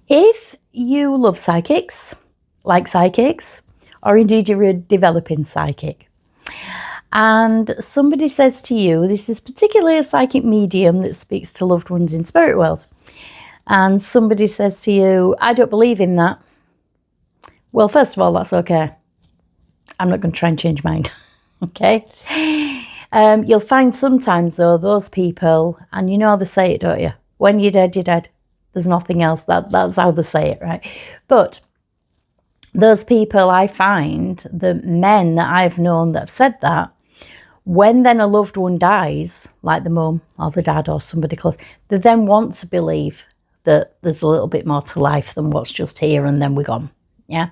If you love psychics, like psychics, or indeed you're a developing psychic, and somebody says to you, this is particularly a psychic medium that speaks to loved ones in spirit world, and somebody says to you, I don't believe in that. Well, first of all, that's okay. I'm not going to try and change mine. Okay. You'll find sometimes, though, those people, and you know how they say it, don't you? When you're dead, you're dead. There's nothing else. That's how they say it, right? But those people, I find, the men that I've known that have said that, when then a loved one dies, like the mum or the dad or somebody close, they then want to believe that there's a little bit more to life than what's just here and then we're gone. Yeah.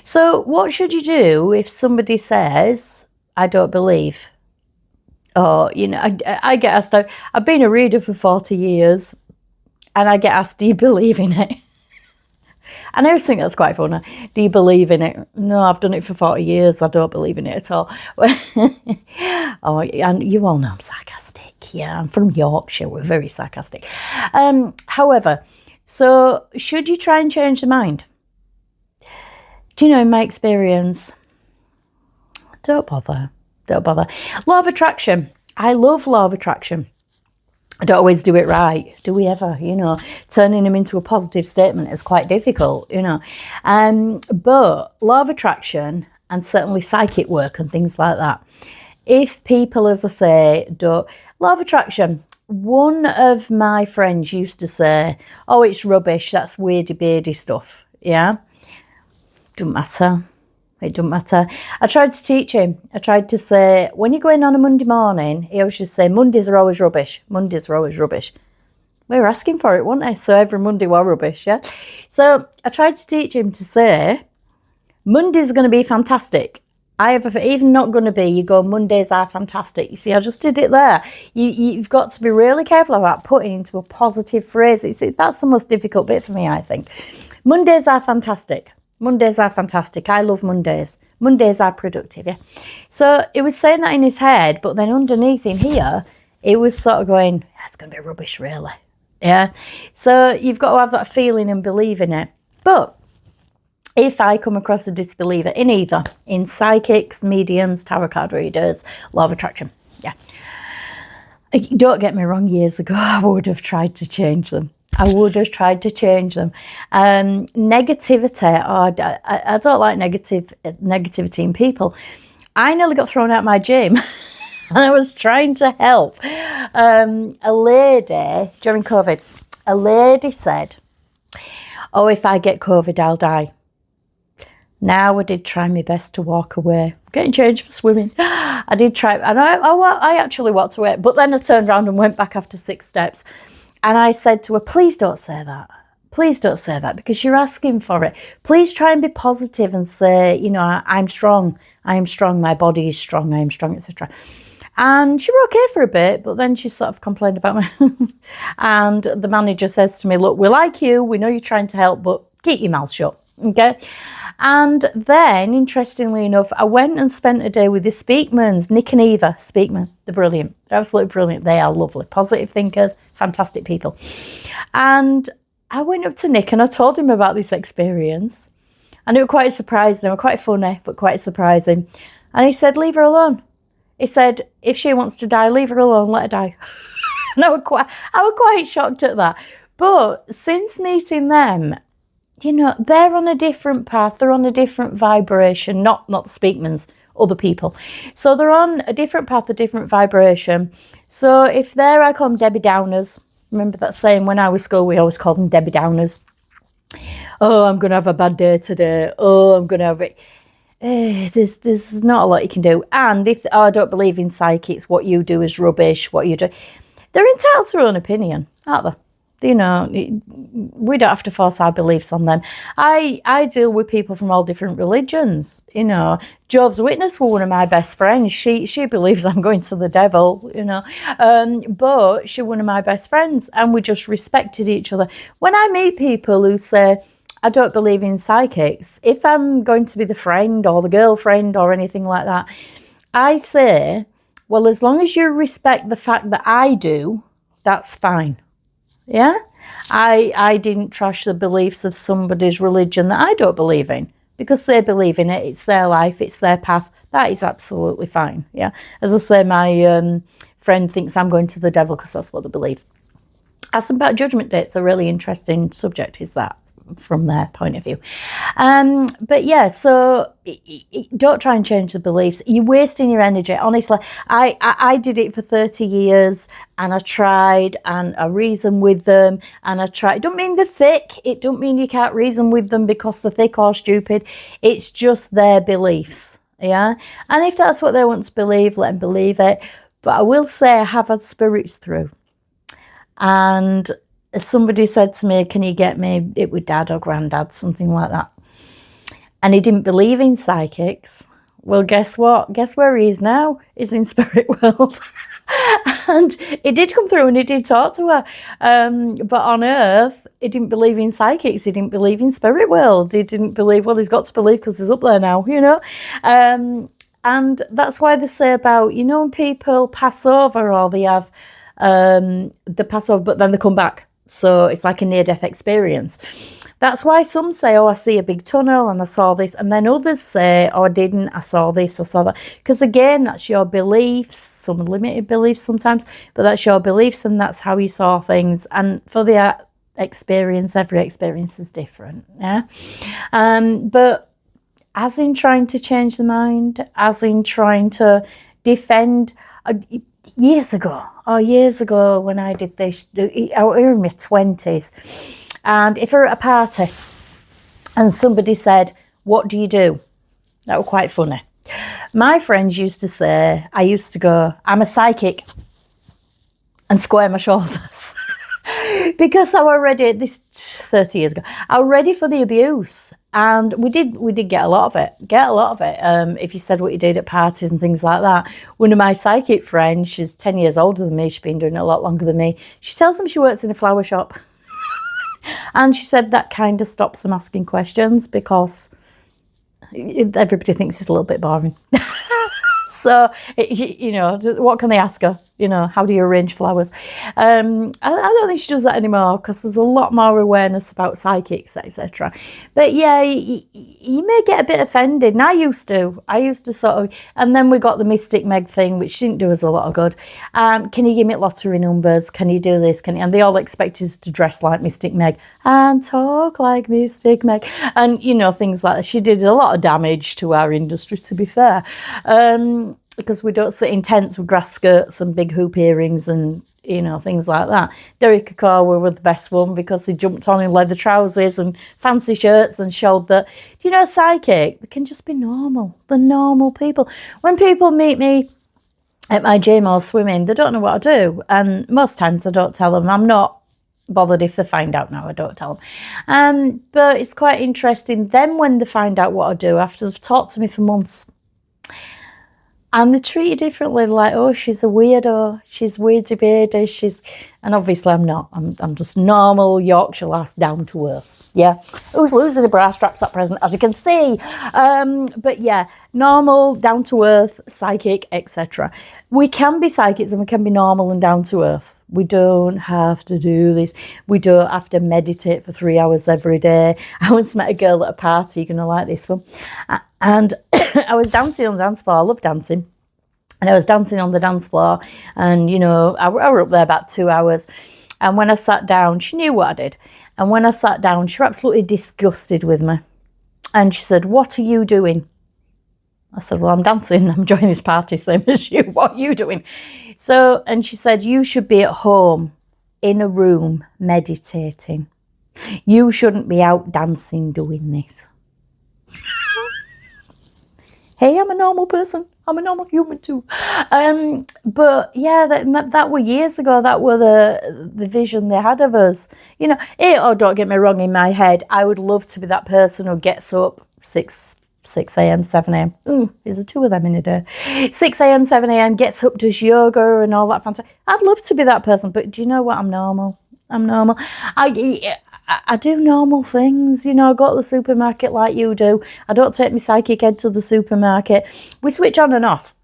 So what should you do if somebody says, I don't believe? Oh, you know, I get asked, I've been a reader for 40 years and I get asked, do you believe in it? And I always think that's quite funny. Do you believe in it? No, I've done it for 40 years. I don't believe in it at all. Oh, and you all know I'm sarcastic. Yeah, I'm from Yorkshire. We're very sarcastic. However, so should you try and change the mind? Do you know, in my experience, don't bother. Don't bother. Law of attraction. I love law of attraction. I don't always do it right. Do we ever? You know, turning them into a positive statement is quite difficult, you know. But law of attraction and certainly psychic work and things like that. If people, as I say, don't... Law of attraction. One of my friends used to say, oh, it's rubbish. That's weirdy-beardy stuff. Yeah. Doesn't matter. It doesn't matter. I tried to teach him. I tried to say, when you go in on a Monday morning, he always just say, Mondays are always rubbish. Mondays are always rubbish. We were asking for it, weren't we? So every Monday were rubbish, yeah? So I tried to teach him to say, Mondays are going to be fantastic. I have even not going to be, you go, Mondays are fantastic. You see, I just did it there. You've got to be really careful about putting into a positive phrase. That's the most difficult bit for me, I think. Mondays are fantastic. Mondays are fantastic. I love Mondays. Mondays are productive, yeah. So it was saying that in his head, but then underneath in here, it was sort of going, it's going to be rubbish, really. Yeah. So you've got to have that feeling and believe in it. But if I come across a disbeliever in either, in psychics, mediums, tarot card readers, law of attraction, yeah. Don't get me wrong, years ago, I would have tried to change them. Negativity, I don't like negativity in people. I nearly got thrown out my gym. And I was trying to help. A lady, during COVID, a lady said, oh, if I get COVID, I'll die. Now I did try my best to walk away. Getting changed for swimming. I did try, and I actually walked away. But then I turned around and went back after 6 steps. And I said to her, please don't say that. Please don't say that because you're asking for it. Please try and be positive and say, you know, I'm strong. I am strong. My body is strong. I am strong, etc. And she were okay for a bit, but then she sort of complained about me. And the manager says to me, look, we like you. We know you're trying to help, but keep your mouth shut. Okay. And then, interestingly enough, I went and spent a day with the Speakmans, Nick and Eva Speakman. They're brilliant. They're absolutely brilliant. They are lovely. Positive thinkers, fantastic people. And I went up to Nick and I told him about this experience. And it was quite surprising. It was quite funny, but quite surprising. And he said, leave her alone. He said, if she wants to die, leave her alone, let her die. And I was quite shocked at that. But since meeting them, you know, they're on a different path. They're on a different vibration, not the Speakmans, other people. So they're on a different path, a different vibration. So if they're, I call them Debbie Downers. Remember that saying when I was school, we always called them Debbie Downers. Oh, I'm going to have a bad day today. Oh, I'm going to have it. There's not a lot you can do. And if, I don't believe in psychics, what you do is rubbish, what you do. They're entitled to their own opinion, aren't they? You know, we don't have to force our beliefs on them. I deal with people from all different religions. You know, Jehovah's Witness were one of my best friends. She believes I'm going to the devil, you know, but she's one of my best friends and we just respected each other. When I meet people who say, I don't believe in psychics, if I'm going to be the friend or the girlfriend or anything like that, I say, well, as long as you respect the fact that I do, that's fine. Yeah. I didn't trash the beliefs of somebody's religion that I don't believe in, because they believe in it. It's their life, it's their path. That is absolutely fine. Yeah. As I say, my friend thinks I'm going to the devil because that's what they believe. Asking about Judgment Day, it's a really interesting subject, is that, from their point of view. But yeah, so don't try and change the beliefs. You're wasting your energy. Honestly, I did it for 30 years, and I tried, and I reasoned with them, and I tried. It don't mean they're thick. It don't mean you can't reason with them because they're thick or stupid. It's just their beliefs. Yeah. And if that's what they want to believe, let them believe it. But I will say I have had spirits through. And somebody said to me, can you get me it with dad or granddad, something like that. And he didn't believe in psychics. Well, guess what? Guess where he is now? He's in spirit world. And he did come through and he did talk to her. But on earth, he didn't believe in psychics. He didn't believe in spirit world. He didn't believe, well, he's got to believe because he's up there now, you know. And that's why they say about, you know, when people pass over, or they have they pass over, but then they come back. So it's like a near-death experience. That's why some say, oh, I see a big tunnel and I saw this. And then others say, oh, I didn't, I saw this, I saw that. Because again, that's your beliefs, some limited beliefs sometimes, but that's your beliefs and that's how you saw things. And for the experience, every experience is different. Yeah. But as in trying to change the mind, as in trying to defend, years ago when I did this, I was in my 20s, and if you're at a party and somebody said, what do you do? That was quite funny. My friends used to say, I used to go, I'm a psychic, and square my shoulders. Because I was ready, this 30 years ago, I was ready for the abuse. And we did get a lot of it. If you said what you did at parties and things like that. One of my psychic friends, she's 10 years older than me, she's been doing it a lot longer than me. She tells them she works in a flower shop. And she said that kind of stops them asking questions because everybody thinks it's a little bit boring. So, you know, what can they ask her? You know, how do you arrange flowers? I don't think she does that anymore because there's a lot more awareness about psychics, etc. But yeah, you may get a bit offended. And I used to sort of, and then we got the Mystic Meg thing, which didn't do us a lot of good. Can you give me lottery numbers? Can you do this? And they all expect us to dress like Mystic Meg and talk like Mystic Meg, and you know, things like that. She did a lot of damage to our industry, to be fair. Because we don't sit in tents with grass skirts and big hoop earrings and, you know, things like that. Derek Akawa was the best one because he jumped on in leather trousers and fancy shirts and showed that, you know, psychic, they can just be normal. They're normal people. When people meet me at my gym or swimming, they don't know what I do. And most times I don't tell them. I'm not bothered if they find out now, I don't tell them. But it's quite interesting. Then when they find out what I do, after they've talked to me for months, and they treat you differently, like, oh, she's a weirdo, she's weirdy beardy, and obviously I'm not. I'm just normal Yorkshire lass, down to earth. Yeah, who's losing the bra straps at present, as you can see. But yeah, normal, down to earth, psychic, etc. We can be psychics and we can be normal and down to earth. We don't have to do this. We don't have to meditate for 3 hours every day. I once met a girl at a party, you're going to like this one. And I was dancing on the dance floor. I love dancing. And I was dancing on the dance floor. And, you know, I were up there about 2 hours. And when I sat down, she knew what I did. And when I sat down, she was absolutely disgusted with me. And she said, what are you doing? I said, well, I'm dancing. I'm joining this party, same as you. What are you doing? So, and she said, you should be at home in a room meditating. You shouldn't be out dancing doing this. Hey, I'm a normal person. I'm a normal human too. But yeah, that were years ago. That were the vision they had of us. You know, don't get me wrong, in my head, I would love to be that person who gets up 6 a.m, 7 a.m. Ooh, there's 2 of them in a day. 6 a.m, 7 a.m, gets up, does yoga and all that fantastic. I'd love to be that person, but do you know what? I'm normal. I do normal things, you know. I go to the supermarket like you do. I don't take my psychic head to the supermarket. We switch on and off.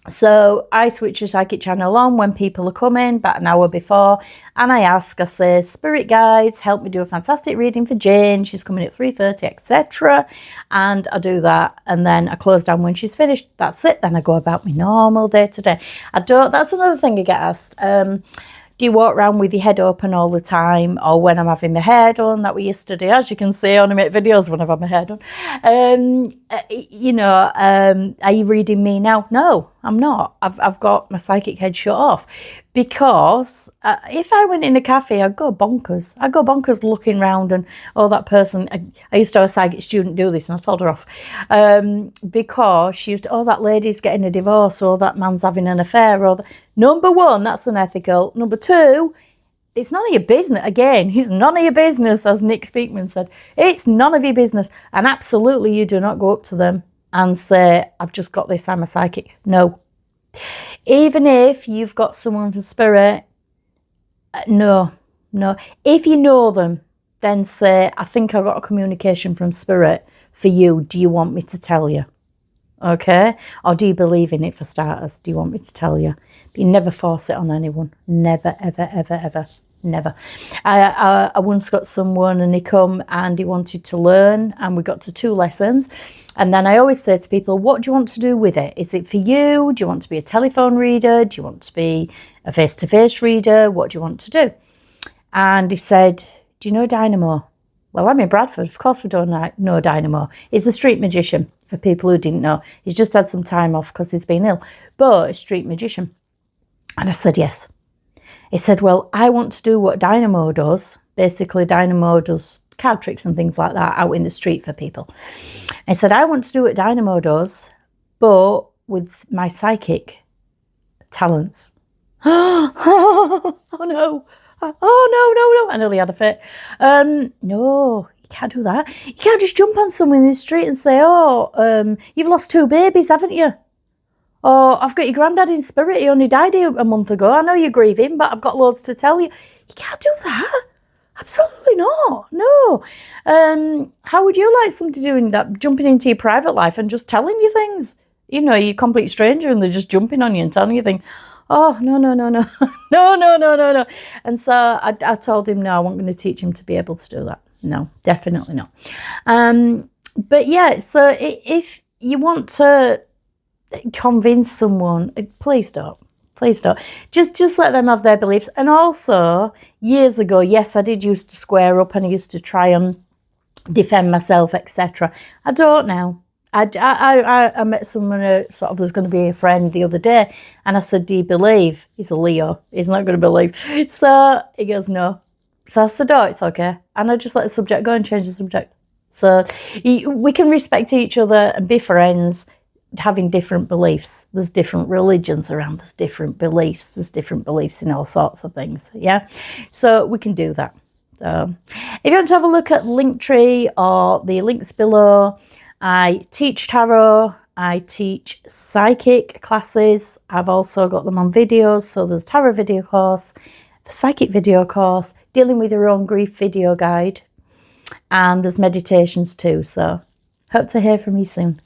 So I switch the psychic channel on when people are coming, about an hour before, and I say, spirit guides, help me do a fantastic reading for Jane. She's coming at 3:30, etc. And I do that, and then I close down when she's finished. That's it. Then I go about my normal day to day. That's another thing I get asked. Do you walk around with your head open all the time? Or when I'm having my hair done, that was yesterday, as you can see, I only make videos when I've had my hair done. Are you reading me now? No, I'm not. I've got my psychic head shut off, because if I went in a cafe, I'd go bonkers. I'd go bonkers looking around and, oh, that person, I used to have a psychic student do this and I told her off, because she used to, oh, that lady's getting a divorce, or that man's having an affair, or number one, that's unethical. Number two, it's none of your business. Again, it's none of your business, as Nick Speakman said. It's none of your business. And absolutely, you do not go up to them and say, I've just got this, I'm a psychic. No. Even if you've got someone from spirit, no. If you know them, then say, I think I got a communication from spirit for you. Do you want me to tell you? Okay? Or do you believe in it, for starters? Do you want me to tell you? But you never force it on anyone. Never, ever, ever, ever. Never. I once got someone, and he come and he wanted to learn, and we got to 2 lessons. And then I always say to people, what do you want to do with it? Is it for you? Do you want to be a telephone reader? Do you want to be a face-to-face reader? What do you want to do? And he said, do you know Dynamo? Well, I'm in Bradford. Of course we don't know Dynamo. He's a street magician, for people who didn't know. He's just had some time off because he's been ill, but a street magician. And I said, yes. He said, well, I want to do what Dynamo does. Basically, Dynamo does card tricks and things like that out in the street for people. I said, I want to do what Dynamo does, but with my psychic talents. Oh, no. Oh, no. I nearly had a fit. No, you can't do that. You can't just jump on someone in the street and say, oh, you've lost 2 babies, haven't you? Or I've got your granddad in spirit. He only died a month ago. I know you're grieving, but I've got loads to tell you. You can't do that. Absolutely not. No. How would you like somebody doing that, jumping into your private life and just telling you things? You know, you're a complete stranger and they're just jumping on you and telling you things. Oh, no. No. And so I told him, no, I wasn't going to teach him to be able to do that. No, definitely not. But yeah, so if you want to convince someone, please don't. Just let them have their beliefs. And also, years ago, yes, I did used to square up and I used to try and defend myself, etc. I don't now. I met someone who sort of was going to be a friend the other day, and I said, do you believe? He's a Leo. He's not going to believe. So he goes, no. So I said, oh, it's okay. And I just let the subject go and change the subject. So we can respect each other and be friends, having different beliefs. There's different religions around. There's different beliefs. There's different beliefs in all sorts of things. Yeah. So we can do that. So if you want to have a look at Linktree or the links below, I teach tarot. I teach psychic classes. I've also got them on videos. So there's tarot video course, the psychic video course, dealing with your own grief video guide, and there's meditations too. So hope to hear from you soon.